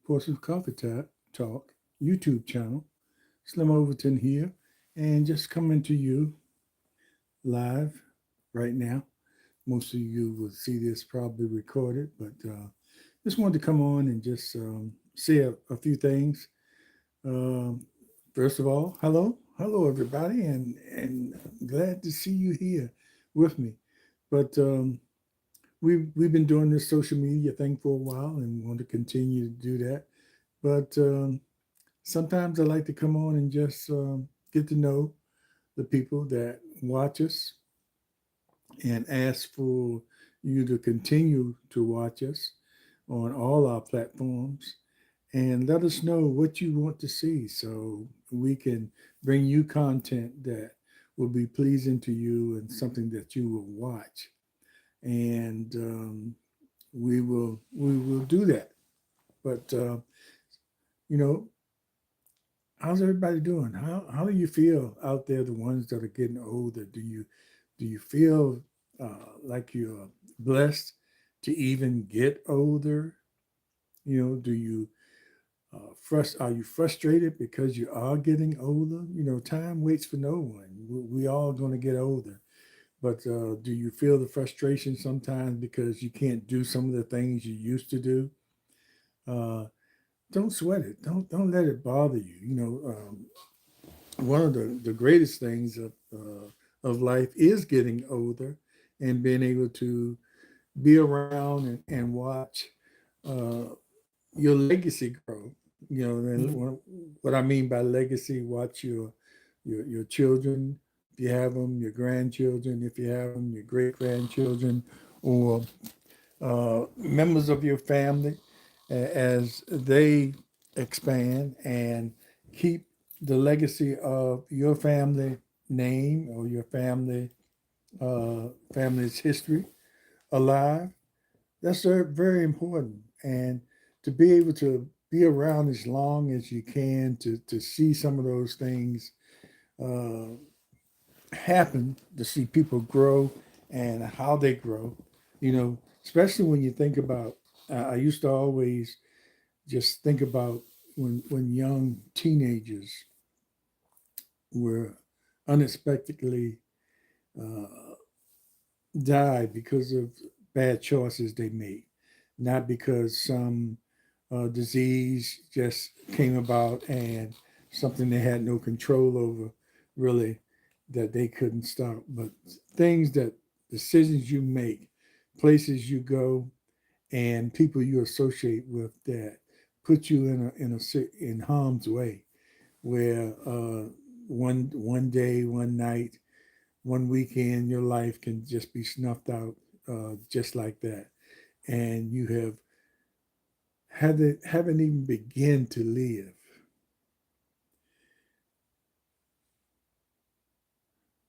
PORTSMOUTH Talk YouTube channel. Slim Overton here, and just coming to you live right now. Most of you will see this probably recorded, but just wanted to come on and just say a few things. Um, First of all, hello everybody, and glad to see you here with me. But we've been doing this social media thing for a while, and want to continue to do that. But sometimes I like to come on and just get to know the people that watch us and ask for you to continue to watch us on all our platforms and let us know what you want to see so we can bring you content that will be pleasing to you and something that you will watch. And we will do that. But you know, how's everybody doing? How do you feel out there? The ones that are getting older, do you feel like you're blessed to even get older? Do you are you frustrated because you are getting older? Time waits for no one. We all going to get older. But do you feel the frustration sometimes because you can't do some of the things you used to do? Uh, don't sweat it. Don't let it bother you. One of the greatest things of life is getting older and being able to be around and watch uh, your legacy grow. And what I mean by legacy, watch your children, if you have them, your grandchildren, if you have them, your great grandchildren, or members of your family as they expand and keep the legacy of your family name or your family's history alive. That's very important. And to be able to be around as long as you can to see some of those things uh, happen, to see people grow and how they grow, especially when you think about, I used to always just think about when young teenagers were unexpectedly uh, died because of bad choices they made, not because some disease just came about and something they had no control over, really, that they couldn't stop, but things that decisions you make, places you go, and people you associate with that put you in harm's way, where one day, one night, one weekend, your life can just be snuffed out just like that, and you haven't even begin to live,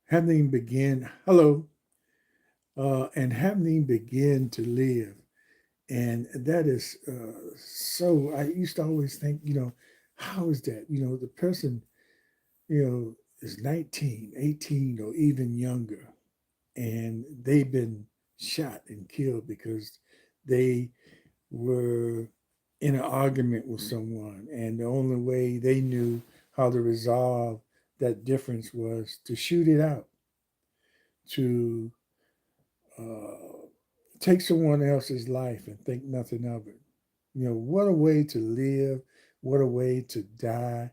haven't even begin. Hello, and haven't even begin to live, and that is so. I used to always think, how is that? The person, is 19, 18, or even younger, and they've been shot and killed because they were in an argument with someone, and the only way they knew how to resolve that difference was to shoot it out, to uh, take someone else's life and think nothing of it. What a way to live, what a way to die,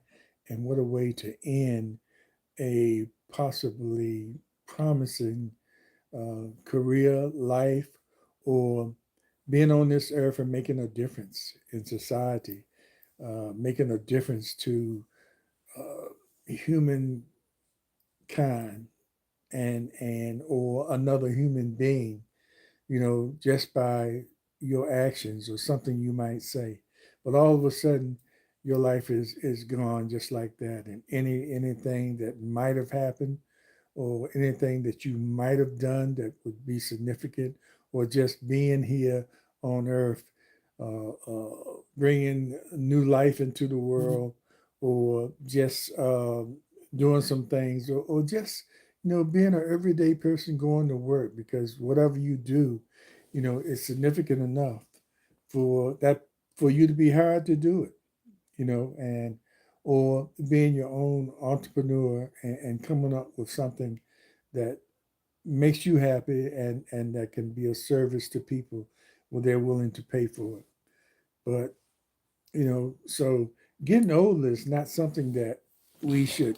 and what a way to end a possibly promising career, life, or being on this earth and making a difference in society, making a difference to humankind and or another human being, just by your actions or something you might say. But all of a sudden, your life is gone just like that, and anything that might have happened or anything that you might have done that would be significant, or just being here on earth, bringing new life into the world, or just doing some things, or just, being an everyday person going to work, because whatever you do, is significant enough for that for you to be hired to do it, and or being your own entrepreneur and coming up with something that makes you happy and that can be a service to people when they're willing to pay for it. But, so getting older is not something that we should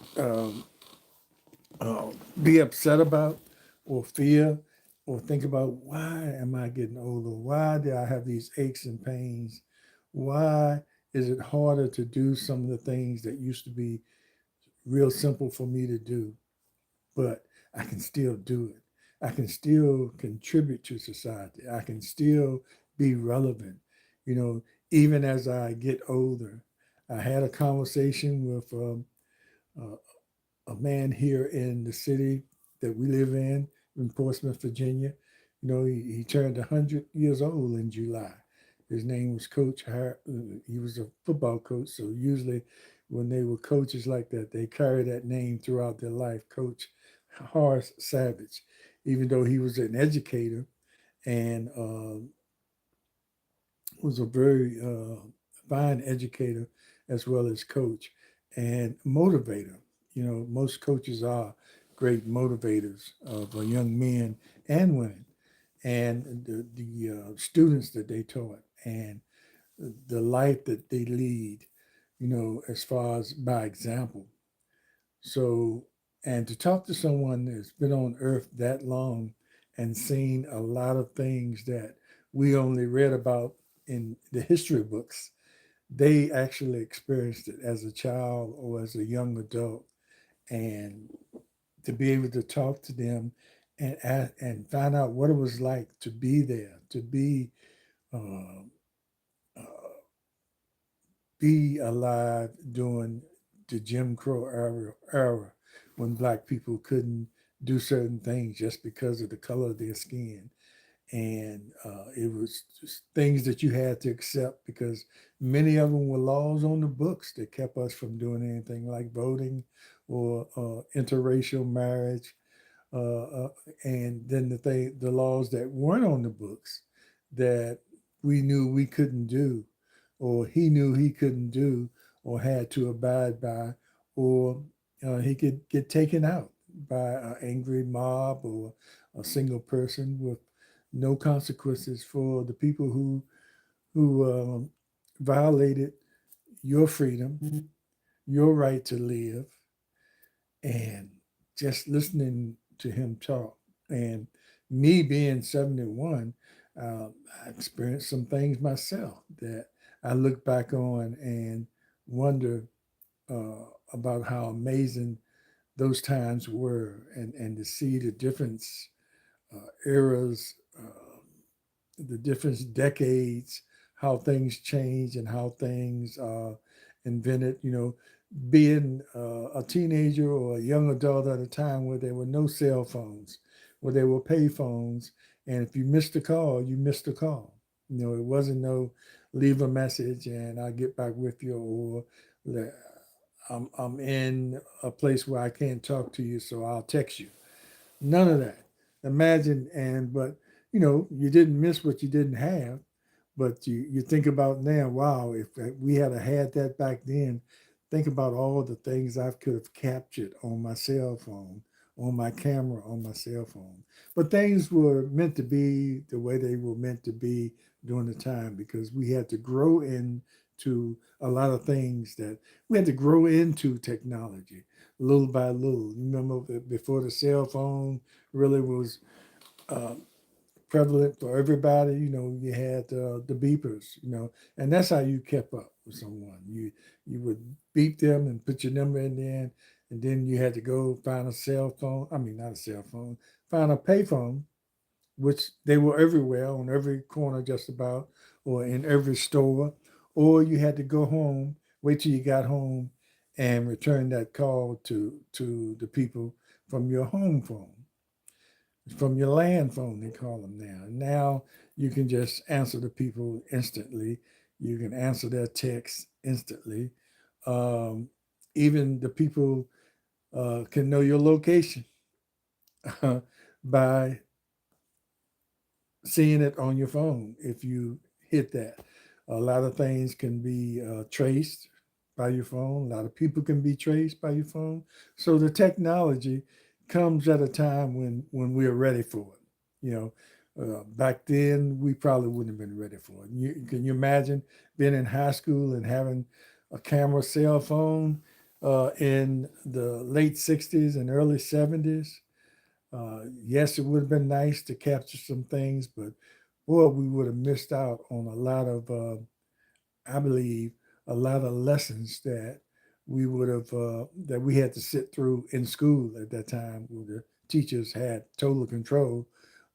be upset about or fear or think about why am I getting older? Why do I have these aches and pains? Why is it harder to do some of the things that used to be real simple for me to do? But I can still do it. I can still contribute to society. I can still be relevant, you know, even as I get older. I had a conversation with uh, a man here in the city that we live in Portsmouth, Virginia. He turned 100 years old in July. His name was Coach He was a football coach. So usually when they were coaches like that, they carry that name throughout their life, Coach Horace Savage, even though he was an educator and was a very fine educator as well as coach and motivator. Most coaches are great motivators of young men and women and the students that they taught and the life that they lead, as far as by example. So, and to talk to someone that's been on earth that long and seen a lot of things that we only read about in the history books, they actually experienced it as a child or as a young adult. And to be able to talk to them and find out what it was like to be there, to uh, uh, be alive during the Jim Crow era when black people couldn't do certain things just because of the color of their skin. And it was just things that you had to accept because many of them were laws on the books that kept us from doing anything like voting or interracial marriage, uh, and then the laws that weren't on the books that we knew we couldn't do, or he knew he couldn't do, or had to abide by, or he could get taken out by an angry mob or a single person with no consequences for the people who violated your freedom, your right to live, and just listening to him talk. And me being 71, I experienced some things myself that I look back on and wonder about how amazing those times were and to see the difference eras, the different decades, how things change and how things are invented. Being a teenager or a young adult at a time where there were no cell phones, where there were pay phones, and if you missed a call, you missed a call. It wasn't no leave a message and I'll get back with you, or I'm in a place where I can't talk to you, so I'll text you. None of that. Imagine, but you didn't miss what you didn't have, but you think about now, wow, if we had that back then, think about all the things I could have captured on my cell phone, on my camera, on my cell phone. But things were meant to be the way they were meant to be during the time because we had to grow into a lot of things that we had to grow into technology little by little. You remember before the cell phone really was uh, prevalent for everybody. You had the beepers. And that's how you kept up with someone. You would beep them and put your number in there, and then you had to go find a cell phone. I mean, not a cell phone, find a payphone, which they were everywhere on every corner, just about, or in every store. Or you had to go home, wait till you got home, and return that call to the people from your home phone, from your land phone, they call them now. Now you can just answer the people instantly. You can answer their texts instantly. Um, Even the people can know your location by seeing it on your phone if you hit that. A lot of things can be traced by your phone. A lot of people can be traced by your phone. So the technology comes at a time when we're ready for it. You know, back then we probably wouldn't have been ready for it. Can you imagine being in high school and having a camera cell phone in the late '60s and early '70s? Yes, it would have been nice to capture some things, but boy, we would have missed out on a lot of I believe, a lot of lessons that we would have that we had to sit through in school at that time, where the teachers had total control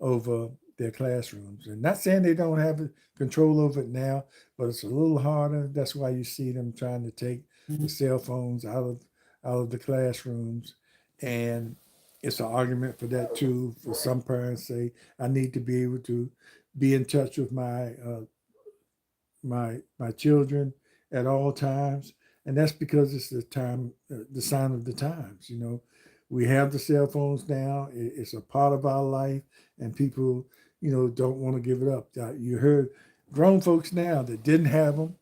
over their classrooms. And not saying they don't have control over it now, but it's a little harder. That's why you see them trying to take the cell phones out of the classrooms, and it's an argument for that too. For some parents, say I need to be able to be in touch with my children at all times, and that's because it's the time, the sign of the times. You know, we have the cell phones now; it's a part of our life, and people, don't want to give it up. You heard grown folks now that didn't have them,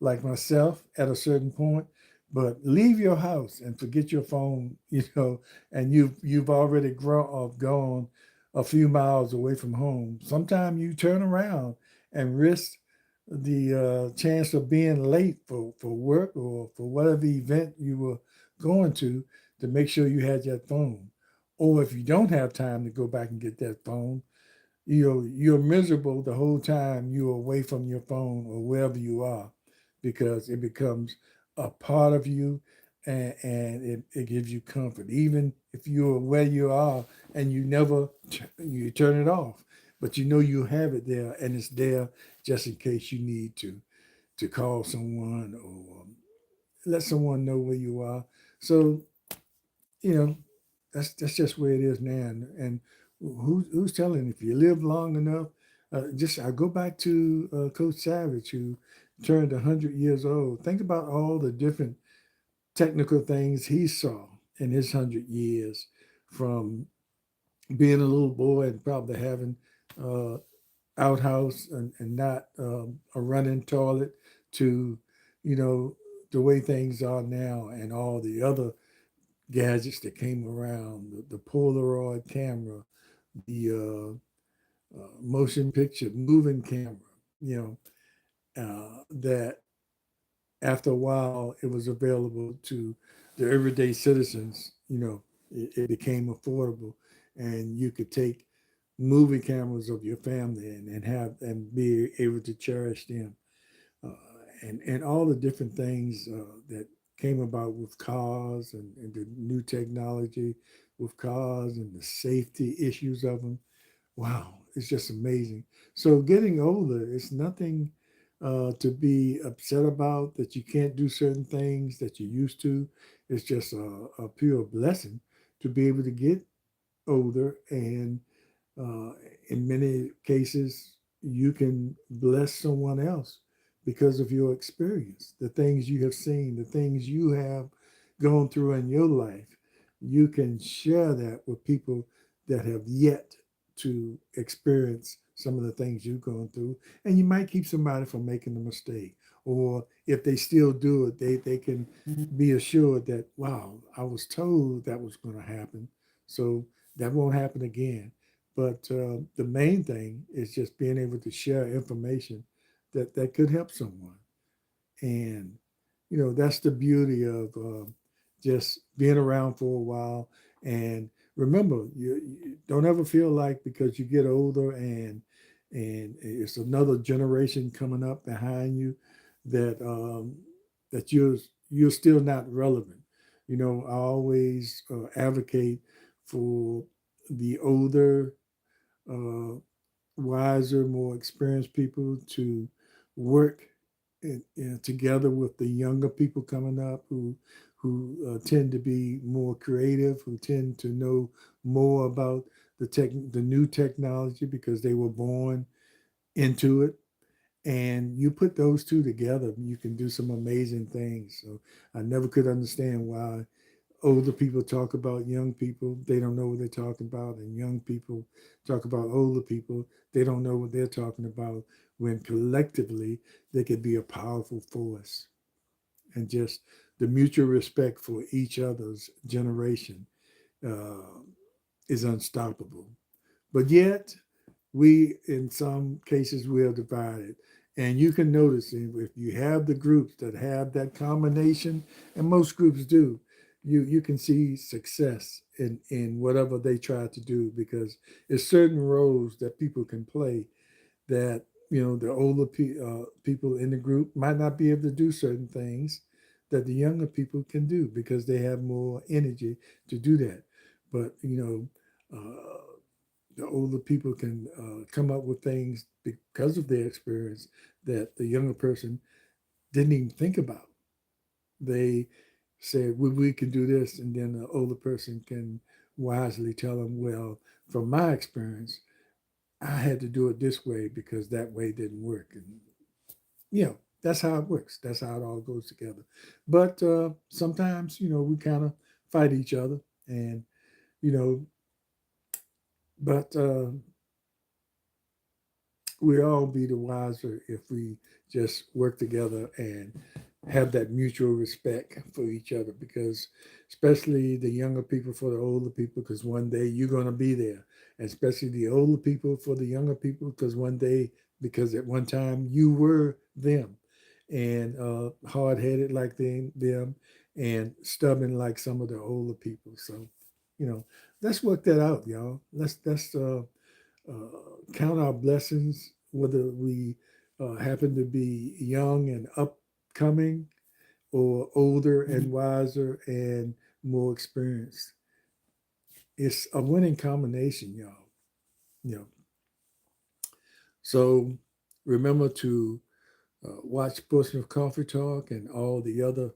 like myself, at a certain point. But leave your house and forget your phone, and you've already gone a few miles away from home. Sometimes you turn around and risk the chance of being late for work or for whatever event you were going to make sure you had that phone. Or if you don't have time to go back and get that phone, you're miserable the whole time you're away from your phone or wherever you are, because it becomes a part of you, and it gives you comfort even if you're where you are and you turn it off, but you have it there, and it's there just in case you need to call someone or let someone know where you are. So you know that's just where it is now. And who's telling? If you live long enough, just I go back to Coach Savage, who turned 100 years old. Think about all the different technical things he saw in his 100 years, from being a little boy and probably having uh, outhouse and not a running toilet, to you know the way things are now, and all the other gadgets that came around, the Polaroid camera, the motion picture moving camera, that after a while it was available to the everyday citizens. It became affordable, and you could take movie cameras of your family and have and be able to cherish them, uh, and all the different things that came about with cars, and the new technology with cars and the safety issues of them. Wow, it's just amazing. So getting older, it's nothing to be upset about that you can't do certain things that you used to. It's just a pure blessing to be able to get older, and uh, in many cases, you can bless someone else because of your experience, the things you have seen, the things you have gone through in your life. You can share that with people that have yet to experience some of the things you've gone through. And you might keep somebody from making a mistake. Or if they still do it, they can be assured that, wow, I was told that was going to happen. So that won't happen again. But the main thing is just being able to share information that could help someone. And, that's the beauty of just being around for a while. And remember, you don't ever feel like because you get older and it's another generation coming up behind you that that you're still not relevant. I always advocate for the older, uh, wiser, more experienced people to work together with the younger people coming up, who tend to be more creative, who tend to know more about the new technology because they were born into it. And you put those two together, you can do some amazing things. So I never could understand why older people talk about young people, they don't know what they're talking about, and young people talk about older people, they don't know what they're talking about. when collectively they could be a powerful force. And just the mutual respect for each other's generation uh, is unstoppable. But yet, we, in some cases, we are divided. And you can notice if you have the groups that have that combination, and most groups do, you can see success in whatever they try to do, because there's certain roles that people can play that, the older people in the group might not be able to do certain things that the younger people can do because they have more energy to do that. But the older people can come up with things because of their experience that the younger person didn't even think about. They said, we can do this, and then the older person can wisely tell them, well, from my experience, I had to do it this way because that way didn't work. And, that's how it works. That's how it all goes together. But sometimes, we kind of fight each other. And, you know, but we all be the wiser if we just work together and have that mutual respect for each other, because especially the younger people for the older people, because one day you're going to be there, and especially the older people for the younger people, because one day, because at one time you were them, and hard-headed like them, and stubborn like some of the older people. So let's work that out, y'all. Let's count our blessings, whether we happen to be young and upcoming, or older and wiser and more experienced. It's a winning combination, y'all. You know, so remember to watch Portsmouth Coffee Talk and all the other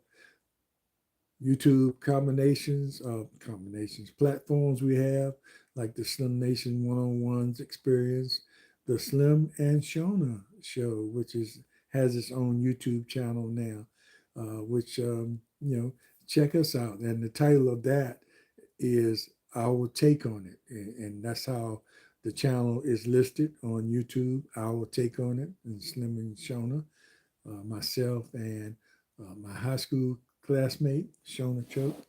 YouTube platforms we have, like the Slim Nation One-on-Ones experience, the Slim and Shona show, which has its own YouTube channel now, which check us out. And the title of that is Our Take on It, and that's how the channel is listed on YouTube. Our Take on It, and Slim and Shona, myself and my high school classmate, Shona Choate,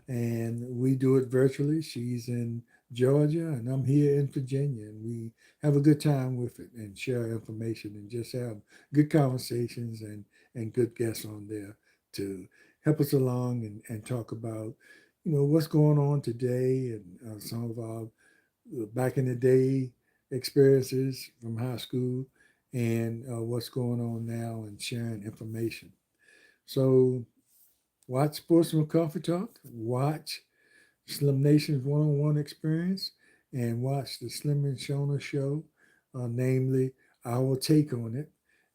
and we do it virtually. She's in Georgia, and I'm here in Virginia, and we have a good time with it and share information and just have good conversations and good guests on there to help us along and talk about what's going on today, and some of our back in the day experiences from high school, and what's going on now, and sharing information. So watch Sportsman Coffee Talk, watch Slim Nation's one-on-one experience, and watch the Slim and Shona show, namely Our Take on It.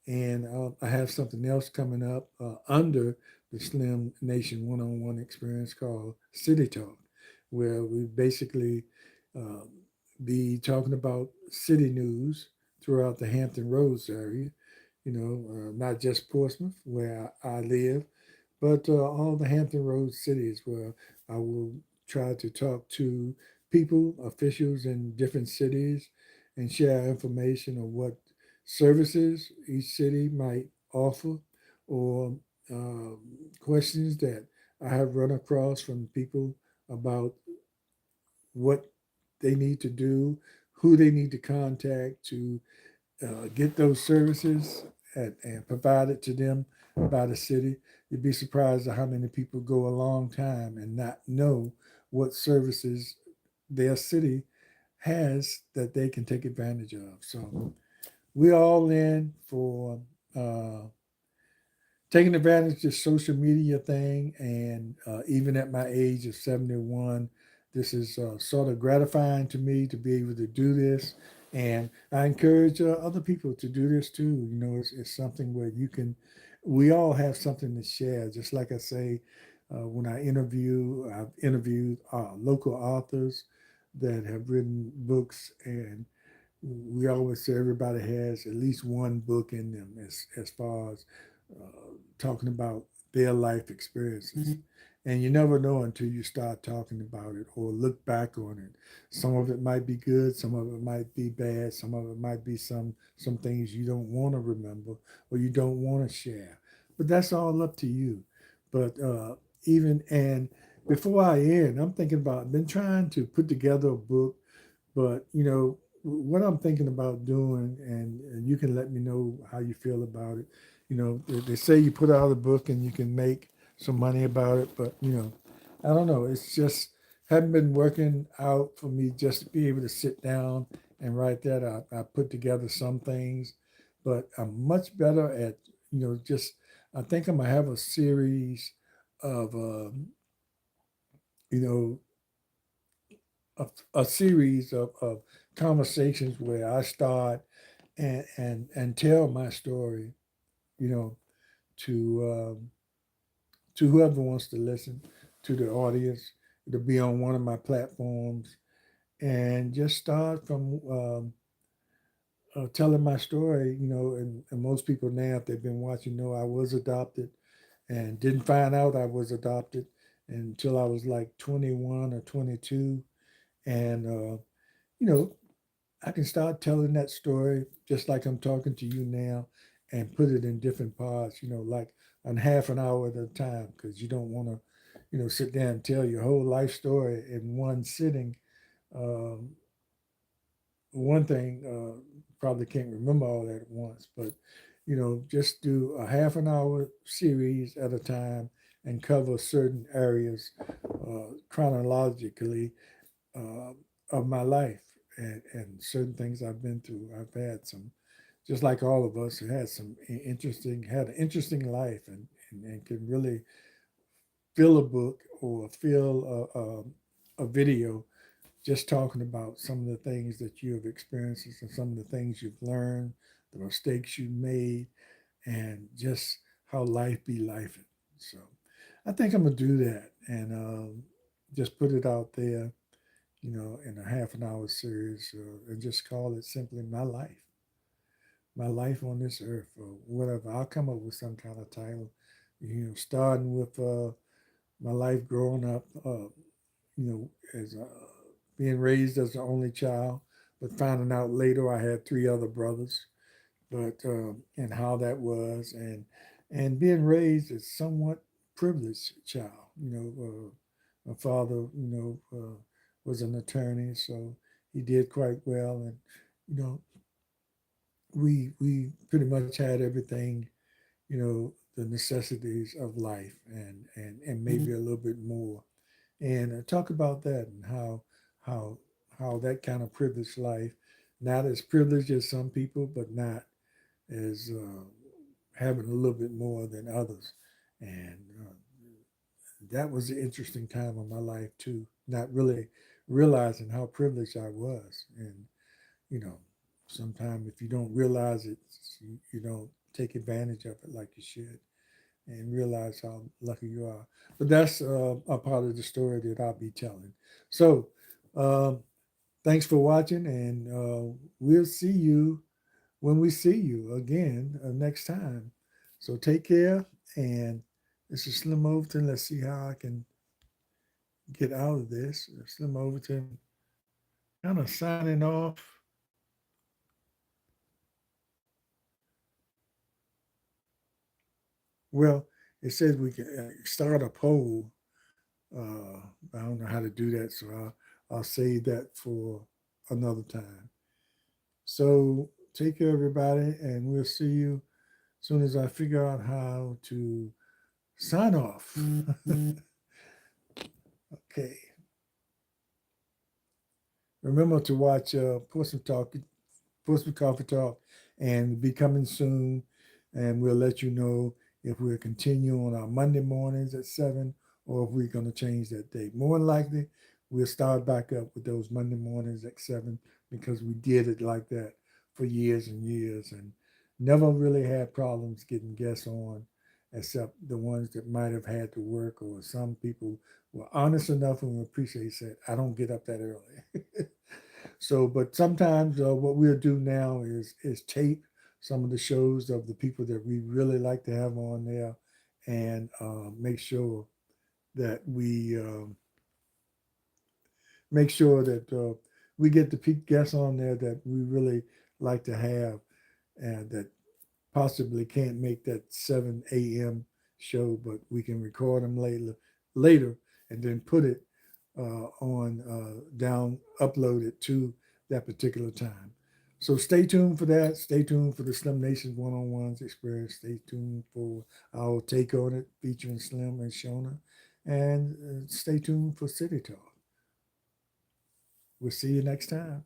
And I have something else coming up under the Slim Nation one-on-one experience called City Talk, where we basically uh, be talking about city news throughout the Hampton Roads area. Not just Portsmouth, where I live, but all the Hampton Roads cities, where I will try to talk to people, officials in different cities, and share information on what services each city might offer, or um, questions that I have run across from people about what they need to do, who they need to contact to get those services and provide it to them by the city. You'd be surprised at how many people go a long time and not know what services their city has that they can take advantage of. So we're all in for uh, taking advantage of the social media thing. And even at my age of 71, this is sort of gratifying to me to be able to do this. And I encourage other people to do this too. It's something where we all have something to share. Just like I say, when I've interviewed local authors that have written books, and we always say everybody has at least one book in them as far as talking about their life experiences. And you never know until you start talking about it or look back on it. Some of it might be good, some of it might be bad, some of it might be some things you don't want to remember or you don't want to share. But that's all up to you. But even and before I end, I'm thinking about I've been trying to put together a book, but what I'm thinking about doing, and you can let me know how you feel about it. They say you put out a book and you can make some money about it, but I don't know. It's just haven't been working out for me just to be able to sit down and write that out. I put together some things, but I'm much better at just. I think I'm gonna have a series of you know a series of conversations where I start and tell my story, you know, to whoever wants to listen, to the audience. To be on one of my platforms and just start from telling my story. And most people now, if they've been watching, know I was adopted and didn't find out I was adopted until I was like 21 or 22. And you know, I can start telling that story just like I'm talking to you now and put it in different parts, like on half an hour at a time, because you don't want to, sit there and tell your whole life story in one sitting. Um, One thing, probably can't remember all that at once, but, just do a half an hour series at a time and cover certain areas chronologically uh, of my life and certain things I've been through. I've had some, just like all of us, had an interesting life and can really fill a book or fill a video just talking about some of the things that you have experienced and some of the things you've learned, the mistakes you made, and just how life be life. So I think I'm gonna do that and just put it out there in a half an hour series and just call it simply my life on this earth or whatever. I'll come up with some kind of title, starting with my life growing up, as being raised as the only child, but finding out later I had three other brothers, but and how that was, and being raised as somewhat privileged child. My father, was an attorney, so he did quite well, and you know, we pretty much had everything, the necessities of life, and maybe a little bit more, and talk about that and how how that kind of privileged life, not as privileged as some people, but not as having a little bit more than others, and that was an interesting time of my life too. Not really realizing how privileged I was, and you know, sometimes if you don't realize it, you don't take advantage of it like you should, and realize how lucky you are. But that's a part of the story that I'll be telling. So, uh, thanks for watching, and we'll see you when we see you again next time. So take care, and this is Slim Overton. Let's see how I can get out of this. Slim Overton kind of signing off. Well, it says we can start a poll. I don't know how to do that, so I'll save that for another time. So take care, everybody, and we'll see you as soon as I figure out how to sign off. Okay. Remember to watch Portsmouth Coffee Talk, and be coming soon. And we'll let you know if we'll continue on our Monday mornings at 7 or if we're going to change that date. More than likely, we'll start back up with those Monday mornings at 7 because we did it like that for years and years and never really had problems getting guests on, except the ones that might have had to work, or some people were honest enough and appreciate said, I don't get up that early. So, but sometimes what we'll do now is tape some of the shows of the people that we really like to have on there, and make sure that we make sure that we get the guests on there that we really like to have, and that possibly can't make that 7 a.m. show, but we can record them later and then put it on down, upload it to that particular time. So stay tuned for that. Stay tuned for the Slim Nation one-on-ones experience. Stay tuned for our take on it featuring Slim and Shona. And stay tuned for City Talk. We'll see you next time.